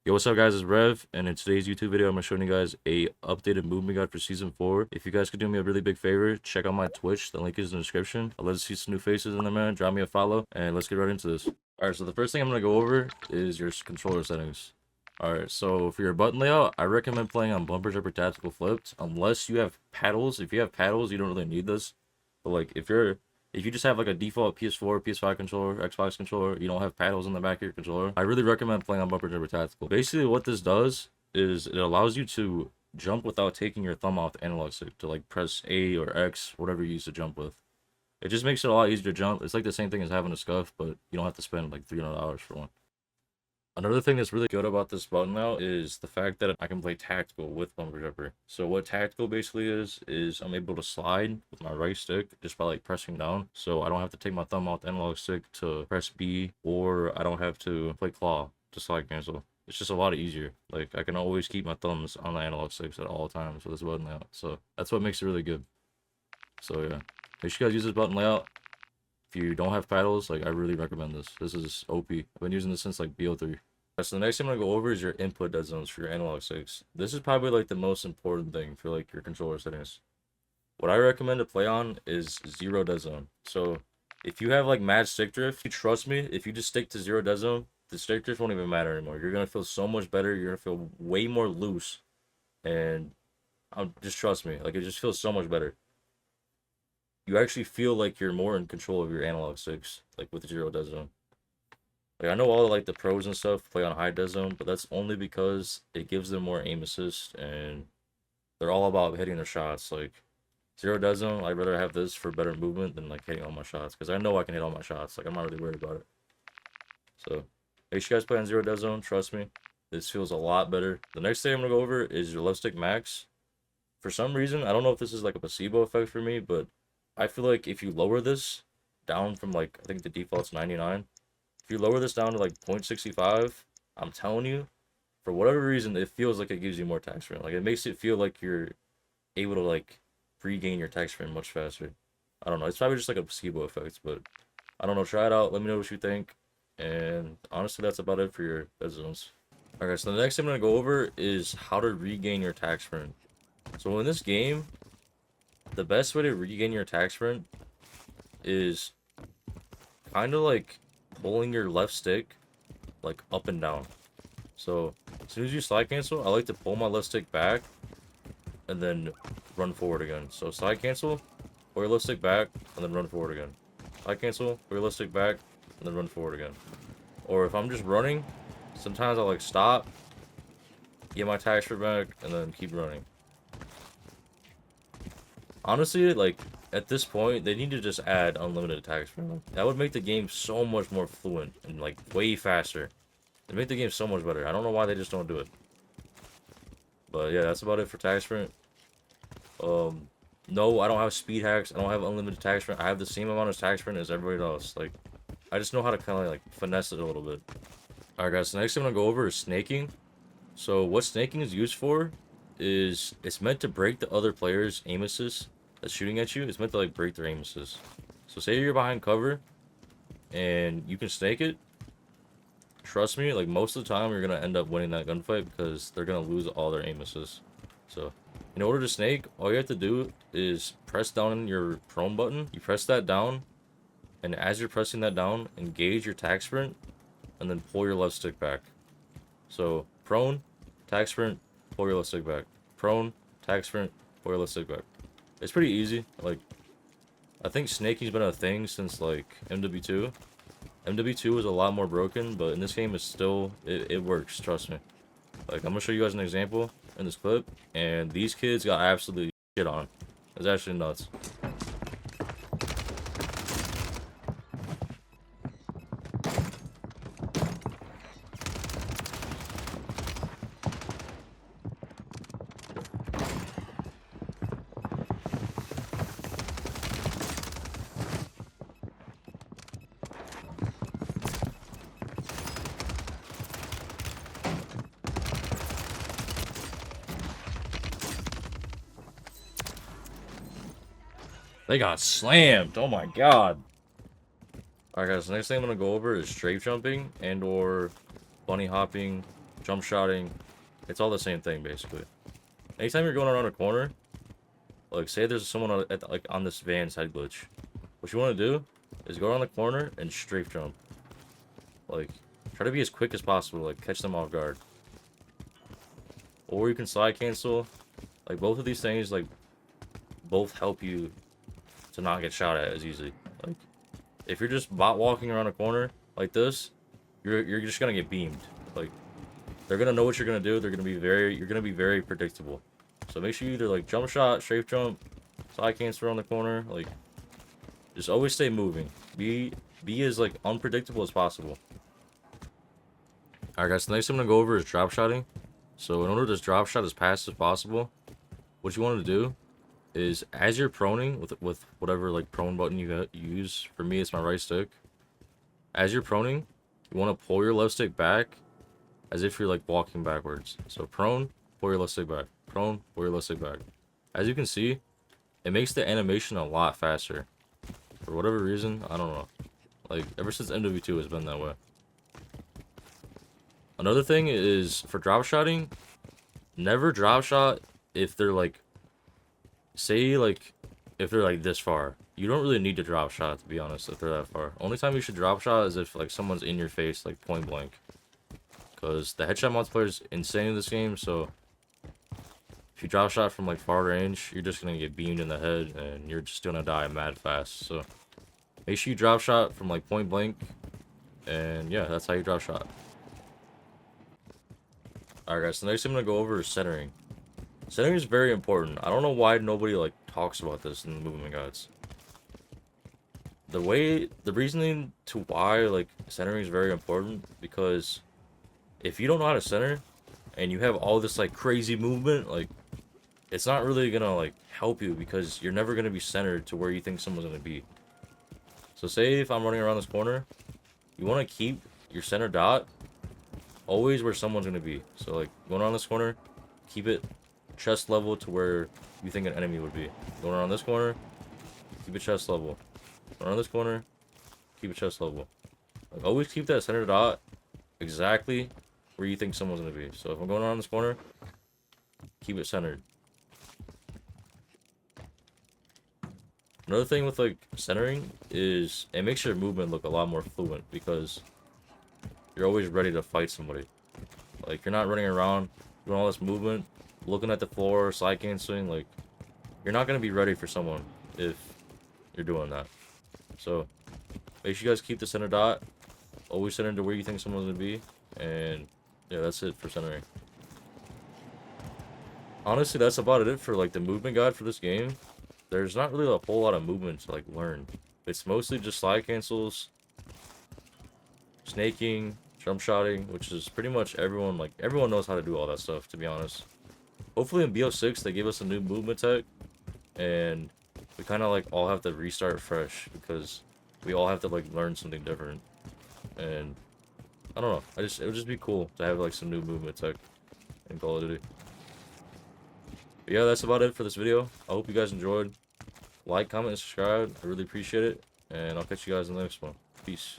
Yo, what's up guys, it's Revv, and in today's YouTube video, I'm showing you guys a updated movement guide for Season 4. If you guys could do me a really big favor, check out my Twitch, the link is in the description. I'd love to see some new faces in there, man. Drop me a follow, and let's get right into this. Alright, so the first thing I'm going to go over is your controller settings. Alright, so for your button layout, I recommend playing on bumper jumper tactical flipped, unless you have paddles. If you have paddles, you don't really need this. But like, if you just have like a default PS4, PS5 controller, Xbox controller, you don't have paddles in the back of your controller, I really recommend playing on bumper jumper tactical. Basically, what this does is it allows you to jump without taking your thumb off the analog stick to like press A or X, whatever you use to jump with. It just makes it a lot easier to jump. It's like the same thing as having a scuff, but you don't have to spend like $300 for one. Another thing that's really good about this button now is the fact that I can play tactical with bumper jumper. So what tactical basically is I'm able to slide with my right stick just by like pressing down. So I don't have to take my thumb off the analog stick to press B, or I don't have to play claw to slide cancel. It's just a lot easier. Like I can always keep my thumbs on the analog sticks at all times with this button layout. So that's what makes it really good. So yeah, make sure you guys use this button layout. If you don't have paddles, like I really recommend this. This is OP. I've been using this since like BO3. So the next thing I'm gonna go over is your input dead zones for your analog sticks. This is probably like the most important thing for like your controller settings. What I recommend to play on is 0 dead zone. So if you have like mad stick drift, trust me, if you just stick to 0 dead zone, the stick drift won't even matter anymore. You're gonna feel so much better. You're gonna feel way more loose, and just trust me, like it just feels so much better. You actually feel like you're more in control of your analog sticks, like with 0 dead zone. Like I know all like the pros and stuff play on high dead zone, but that's only because it gives them more aim assist, and they're all about hitting their shots. Like 0 dead zone, I'd rather have this for better movement than like hitting all my shots, because I know I can hit all my shots. Like I'm not really worried about it. So make sure you guys play on 0 dead zone. Trust me, this feels a lot better. The next thing I'm gonna go over is your left stick max. For some reason, I don't know if this is like a placebo effect for me, but I feel like if you lower this down from like, I think the default's 99. If you lower this down to like 0.65, I'm telling you, for whatever reason, it feels like it gives you more tax frame. Like it makes it feel like you're able to like regain your tax frame much faster. I don't know. It's probably just like a placebo effect, but I don't know. Try it out. Let me know what you think. And honestly, that's about it for your dead zones. Okay, so the next thing I'm gonna go over is how to regain your tax frame. So in this game, the best way to regain your tax frame is kind of like pulling your left stick like up and down. So as soon as you slide cancel, I like to pull my left stick back and then run forward again. So slide cancel, pull your left stick back, and then run forward again. Slide cancel, pull your left stick back, and then run forward again. Or if I'm just running, sometimes I'll like stop, get my tax frame back, and then keep running. Honestly, like at this point, they need to just add unlimited attacks for them. That would make the game so much more fluent and like way faster. It'd make the game so much better. I don't know why they just don't do it. But yeah, that's about it for tax sprint. No, I don't have speed hacks. I don't have unlimited tax sprint. I have the same amount of tax sprint as everybody else. Like, I just know how to kind of like finesse it a little bit. Alright guys, the next thing I'm gonna go over is snaking. So what snaking is used for is it's meant to break the other player's aim assist that's shooting at you. It's meant to like break their aim assist. So say you're behind cover and you can snake it. Trust me, like most of the time you're gonna end up winning that gunfight because they're gonna lose all their aim assists. So in order to snake, all you have to do is press down your prone button. You press that down, and as you're pressing that down, engage your tax sprint and then pull your left stick back. So prone, tax sprint, pull your left stick back. Prone, tax sprint, pull your left stick back. It's pretty easy. Like, I think snaking's been a thing since like MW2. MW2 was a lot more broken, but in this game it's still, it works, trust me. Like, I'm gonna show you guys an example in this clip, and these kids got absolutely shit on. It's actually nuts. They got slammed. Oh my god. Alright guys, the next thing I'm gonna go over is strafe jumping and or bunny hopping jump shotting. It's all the same thing, basically. Anytime you're going around a corner, like, say there's someone at like on this van side glitch. What you want to do is go around the corner and strafe jump. Like, try to be as quick as possible, like, catch them off guard. Or you can slide cancel. Like, both of these things, like, both help you to not get shot at as easily. Like, if you're just bot walking around a corner like this, you're just gonna get beamed. Like, they're gonna know what you're gonna do. You're gonna be very predictable. So make sure you either like jump shot, strafe jump, side cancel around the corner. Like, just always stay moving. Be as like unpredictable as possible. Alright guys, the next thing I'm gonna go over is drop shotting. So in order to drop shot as fast as possible, what you want to do is as you're proning with whatever like prone button you use. For me, it's my right stick. As you're proning, you want to pull your left stick back as if you're like walking backwards. So prone, pull your left stick back. Prone, pull your left stick back. As you can see, it makes the animation a lot faster. For whatever reason, I don't know. Like, ever since MW2 has been that way. Another thing is, for drop shotting, never drop shot if they're like, say like, if they're like this far. You don't really need to drop shot, to be honest, if they're that far. Only time you should drop shot is if like someone's in your face, like point blank. Because the headshot multiplayer is insane in this game, so if you drop shot from like far range, you're just gonna get beamed in the head and you're just gonna die mad fast. So make sure you drop shot from like point blank, and yeah, that's how you drop shot. Alright guys, the next thing I'm gonna go over is centering. Centering is very important. I don't know why nobody like talks about this in the movement guides. The reasoning to why like centering is very important, because if you don't know how to center and you have all this like crazy movement, like, it's not really gonna like help you, because you're never gonna be centered to where you think someone's gonna be. So say if I'm running around this corner, you want to keep your center dot always where someone's gonna be. So like going around this corner, keep it chest level to where you think an enemy would be. Going around this corner, keep it chest level. Going around this corner, keep it chest level. Like, always keep that center dot exactly where you think someone's gonna be. So if I'm going around this corner, keep it centered. Another thing with like centering is it makes your movement look a lot more fluent, because you're always ready to fight somebody. Like, you're not running around doing all this movement, looking at the floor, side canceling. Like, you're not gonna be ready for someone if you're doing that. So make sure you guys keep the center dot always centered to where you think someone's gonna be, and yeah, that's it for centering. Honestly, that's about it for like the movement guide for this game. There's not really a whole lot of movement to like learn. It's mostly just slide cancels, snaking, jump shotting, which is pretty much everyone knows how to do all that stuff, to be honest. Hopefully in BO6 they gave us a new movement tech, and we kind of like all have to restart fresh, because we all have to like learn something different. And I don't know, it would just be cool to have like some new movement tech in Call of Duty. But yeah, that's about it for this video. I hope you guys enjoyed. Like, comment, and subscribe. I really appreciate it. And I'll catch you guys in the next one. Peace.